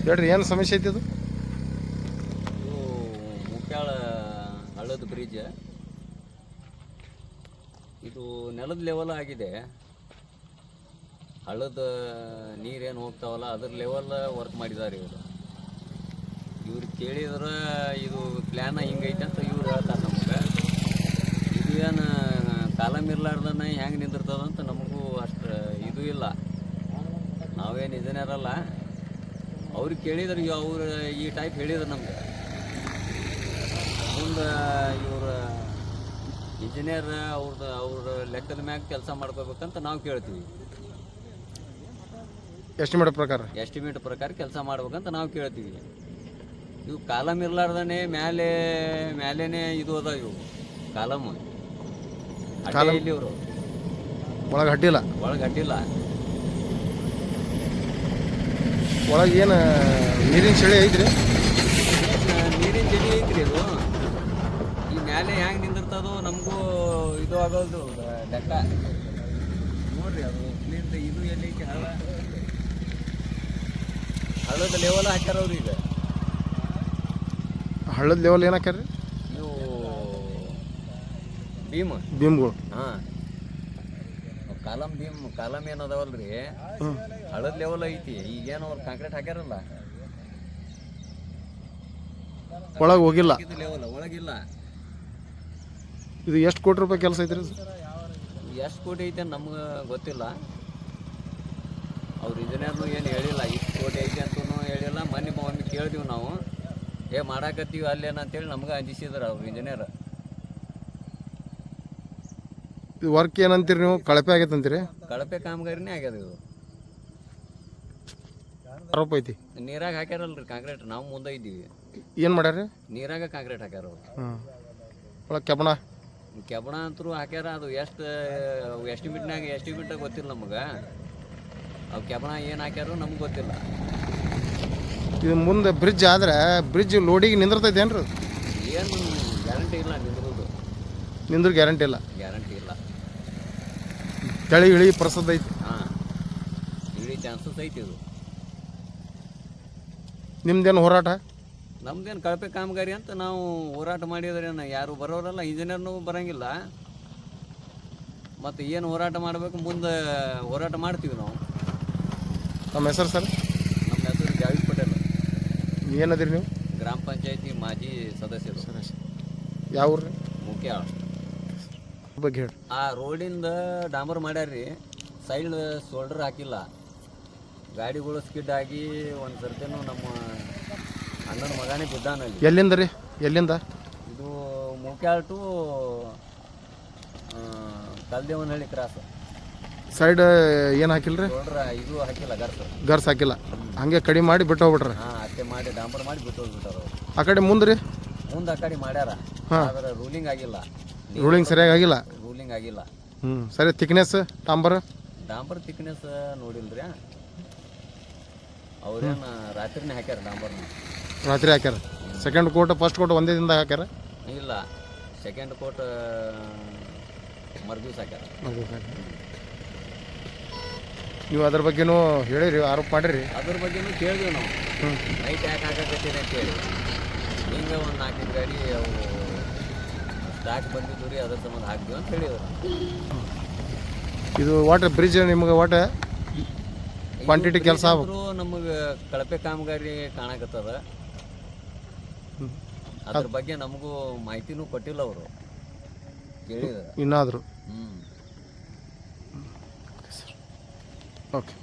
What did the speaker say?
ಹೇಳ್ರಿ ಏನು ಸಮಸ್ಯೆ ಐತಿ ಅದು? ಇದು ಮುಕ್ಯಾಳ ಹಳ್ಳದ ಬ್ರಿಡ್ಜ್ ಇದು ನೆಲದ ಲೆವೆಲ್ ಆಗಿದೆ. ಹಳ್ಳದ ನೀರೇನು ಹೋಗ್ತಾವಲ್ಲ ಅದ್ರ ಲೆವೆಲ್ ವರ್ಕ್ ಮಾಡಿದ್ದಾರೆ ಇವರು. ಕೇಳಿದ್ರೆ ಇದು ಪ್ಲ್ಯಾನ ಹಿಂಗೈತೆ ಅಂತ ಇವ್ರು ಹೇಳ್ತಾರೆ ನಮಗೆ. ಇದು ಏನು ಕಾಲಮ್ ಇರ್ಲಾರ್ದನ್ನ ಹೆಂಗೆ ನಿಂದಿರ್ತದಂತ ನಮಗೂ ಅಷ್ಟು ಇದು ಇಲ್ಲ. ನಾವೇನು ಇಂಜಿನಿಯರಲ್ಲ. ಅವ್ರಿಗೆ ಕೇಳಿದ್ರೆ ಅವ್ರು ಈ ಟೈಪ್ ಹೇಳಿದ್ರು ನಮ್ಗೆ. ಮುಂದೆ ಇವ್ರ ಇಂಜಿನಿಯರ್ ಅವ್ರ ಲೆಕ್ಕದ ಮ್ಯಾಗ ಕೆಲಸ ಮಾಡ್ಕೋಬೇಕಂತ ನಾವು ಕೇಳ್ತೀವಿ. ಎಸ್ಟಿಮೇಟ್ ಪ್ರಕಾರ ಕೆಲಸ ಮಾಡ್ಬೇಕಂತ ನಾವು ಕೇಳ್ತೀವಿ. ಇವು ಕಾಲಮ್ ಇರ್ಲಾರ್ದೇ ಮ್ಯಾಲೇನೆ ಇದು ಅದ. ಇವು ಕಾಲಮ್ ಇಲ್ಲಿ ಇವರು ಒಳಗೆ ಅಡ್ಡಿಲ್ಲ. ಒಳಗೆ ಏನು ನೀರಿನ ಚಳಿ ಐತ್ರಿ? ನೀರಿನ ಚಳಿ ಐತ್ರಿ. ಇದು ಈ ಮ್ಯಾಲೆ ಹೆಂಗೆ ನಿಂದಿರ್ತದೋ ನಮಗೂ ಇದು ಆಗೋದು ಲೆಕ್ಕ ನೋಡ್ರಿ. ಅದು ಇಲ್ಲಿಂದ ಇದು ಎಲ್ಲೈತಿ ಹಳ್ಳದ ಲೆವೆಲ್ ಹಾಕ್ಯಾರವ್ರು. ಈಗ ಹಳ್ಳದ ಲೆವೆಲ್ ಏನು ಹಾಕ್ಯಾರ್ರಿ? ಇವು ಭೀಮ್ಗಳು. ಹಾಂ, ಕಾಲಮ್ ಏನದಾವಲ್ರಿ, ಹಳ್ಳದ ಲೆವೆಲ್ ಐತಿ. ಈಗೇನು ಅವ್ರು ಕಾಂಕ್ರೀಟ್ ಹಾಕ್ಯಾರಲ್ಲ, ಒಳಗೆ ಹೋಗಿಲ್ಲ. ಲೆವೆಲ್ ಒಳಗಿಲ್ಲ. ಇದು ಎಷ್ಟು ಕೋಟಿ ರೂಪಾಯಿ ಕೆಲಸ ಐತ್ರಿ? ಎಷ್ಟು ಕೋಟಿ ಐತೆ ನಮ್ಗೆ ಗೊತ್ತಿಲ್ಲ. ಅವ್ರು ಇಂಜಿನಿಯರ್ನು ಏನು ಹೇಳಿಲ್ಲ. ಇಷ್ಟು ಕೋಟಿ ಐತೆ ಅಂತೂ ಹೇಳಿಲ್ಲ. ಮೊನ್ನೆ ಕೇಳಿದೀವಿ ನಾವು, ಮಾಡಾಕತ್ತೀವಿ ಅಲ್ಲೇನಂತೇಳಿ ನಮ್ಗೆ ಅಂಜಿಸಿದ್ರು ಅವ್ರು ಇಂಜಿನಿಯರ್. ಇದು ವರ್ಕ್ ಏನಂತೀರಿ ನೀವು? ಕಳಪೆ ಆಗೈತೆ ಅಂತೀರಿ? ಕಳಪೆ ಕಾಮಗಾರಿನೇ ಆಗ್ಯದ. ಇದು ಆರೋಪ ಐತಿ. ನೀರಾಗ ಹಾಕ್ಯಾರಲ್ರಿ ಕಾಂಕ್ರೀಟ್. ನಾವು ಮುಂದೆ ಇದ್ದೀವಿ. ಏನು ಮಾಡ್ಯಾರ? ನೀರಾಗ ಕಾಂಕ್ರೀಟ್ ಹಾಕ್ಯಾರ ಅವ್ರು. ಒಳಗೆ ಕೆಬಣ ಅಂತೂ ಹಾಕ್ಯಾರ. ಅದು ಎಸ್ಟಿಮೇಟ್ ಗೊತ್ತಿಲ್ಲ ನಮಗೆ. ಅವು ಕೆಬಣ ಏನು ಹಾಕ್ಯಾರೋ ನಮ್ಗೆ ಗೊತ್ತಿಲ್ಲ. ಇದು ಮುಂದೆ ಬ್ರಿಡ್ಜ್ ಆದ್ರೆ ಬ್ರಿಡ್ಜ್ ಲೋಡಿಗೆ ನಿಂದಿರ್ತೈತೆ ಏನ್ರಿ? ಏನು ಗ್ಯಾರಂಟಿ ಇಲ್ಲ. ನಿಂದ್ರ ಗ್ಯಾರಂಟಿ ಇಲ್ಲ. ತಳಿ ಇಳಿ ಪ್ರಸಿದ್ಧ ಐತಿ. ಹಾಂ, ಇಳಿ ಚಾನ್ಸಸ್ ಐತಿ. ಇದು ನಿಮ್ದೇನು ಹೋರಾಟ? ನಮ್ದೇನು ಕಳಪೆ ಕಾಮಗಾರಿ ಅಂತ ನಾವು ಹೋರಾಟ ಮಾಡಿದ್ರೇನು ಯಾರು ಬರೋರಲ್ಲ. ಇಂಜಿನಿಯರ್ನೂ ಬರೋಂಗಿಲ್ಲ. ಮತ್ತು ಏನು ಹೋರಾಟ ಮಾಡಬೇಕು, ಮುಂದೆ ಹೋರಾಟ ಮಾಡ್ತೀವಿ ನಾವು. ನಮ್ಮ ಹೆಸರು ಸರ್? ನಮ್ಮ ಹೆಸರು ಜಾವೇದ್ ಪಟೇಲ್. ಏನದಿರಿ ನೀವು? ಗ್ರಾಮ ಪಂಚಾಯತಿ ಮಾಜಿ ಸದಸ್ಯರು. ಯಾವ ಊರು? ಮುಕ್ಯಾಳ. ಬಗ್ಗೆ ಹೇಳಿ. ಆ ರೋಡಿಂದ ಡಾಂಬರ್ ಮಾಡ್ಯಾರ್ರಿ. ಸೈಡ್ ಶೋಲ್ಡರ್ ಹಾಕಿಲ್ಲ. ಗಾಡಿಗಳು ಸ್ಕಿಡ್ ಆಗಿ ಒಂದು ಸರ್ತಿನೂ ನಮ್ಮ ಅಣ್ಣನ ಮಗನೇ ಬಿದ್ದಾನಲ್ಲಿ. ಎಲ್ಲಿಂದ ರೀ? ಎಲ್ಲಿಂದ? ಇದು ಮುಕ್ಯಾಳ ಟು ಕಲ್ದೇವನಹಳ್ಳಿ ಕ್ರಾಸ್. ಸೈಡ್ ಏನು ಹಾಕಿಲ್ರಿ? ಶೋಲ್ಡರ್ ಇದು ಹಾಕಿಲ್ಲ, ಗರ್ಸ್ ಹಾಕಿಲ್ಲ. ಹಂಗೆ ಕಡಿಮೆ ಮಾಡಿ ಬಿಟ್ಟು ಹೋಗ್ಬಿಟ್ರೆ? ಹಾಂ, ಅಷ್ಟೇ ಮಾಡಿ ಡಾಂಬರ್ ಮಾಡಿ ಬಿಟ್ಟು ಹೋಗ್ಬಿಟ್ಟಾರ. ಆ ಕಡೆ ಮುಂದೆ ರೀ? ಮುಂದೆ ಆ ಕಡೆ ಮಾಡ್ಯಾರ. ಆದರೆ ರೂಲಿಂಗ್ ಆಗಿಲ್ಲ. ಸರಿಯಾಗಿ ಆಗಿಲ್ಲ. ಸರಿ. ಥಿಕ್ನೆಸ್ ಡಾಂಬರ್ ಥಿಕ್ನೆಸ್ ನೋಡಿಲ್ರಿ. ಅವ್ರೇನು ರಾತ್ರಿನೇ ಹಾಕ್ಯಾರ ಡಾಂಬರ್ನ. ರಾತ್ರಿ ಹಾಕ್ಯಾರ. ಸೆಕೆಂಡ್ ಕೋಟ್ ಫಸ್ಟ್ ಕೋಟ್ ಒಂದೇ ದಿನದಾಗ ಹಾಕ್ಯಾರ? ಇಲ್ಲ, ಸೆಕೆಂಡ್ ಕೋಟ್ ಮರುದಿವ್ಸ ಹಾಕ್ಯಾರ. ನೀವು ಅದ್ರ ಬಗ್ಗೆನೂ ಹೇಳಿರಿ, ಆರೋಪ ಮಾಡಿರಿ? ಅದ್ರ ಬಗ್ಗೆನೂ ಕೇಳಿದ್ವಿ ನಾವು. ನೈಟ್ ಯಾಕೆ ಹಾಕಕತ್ತೀರಿ ಅಂತೇಳಿ. ಹಿಂಗೆ ಒಂದು 4 ಗಾಡಿ ಅವು ಸ್ಟಾಕ್ ಬಂದಿದ್ದು ರೀ, ಅದ್ರ ಸಂಬಂಧ ಹಾಕ್ತೀವಿ ಅಂತ ಹೇಳಿದ್ರು. ಇದು ವಾಟರ್ ಬ್ರಿಡ್ಜ್ ನಿಮ್ಗೆ ಕ್ವಾಂಟಿಟಿ ಕೆಲಸ ನಮಗೆ ಕಳಪೆ ಕಾಮಗಾರಿ ಕಾಣಕತ್ತದ. ಅದ್ರ ಬಗ್ಗೆ ನಮಗೂ ಮಾಹಿತಿನೂ ಕೊಟ್ಟಿಲ್ಲ ಅವರು. ಕೇಳಿದ್ರು ಇನ್ನಾದರೂ. ಓಕೆ.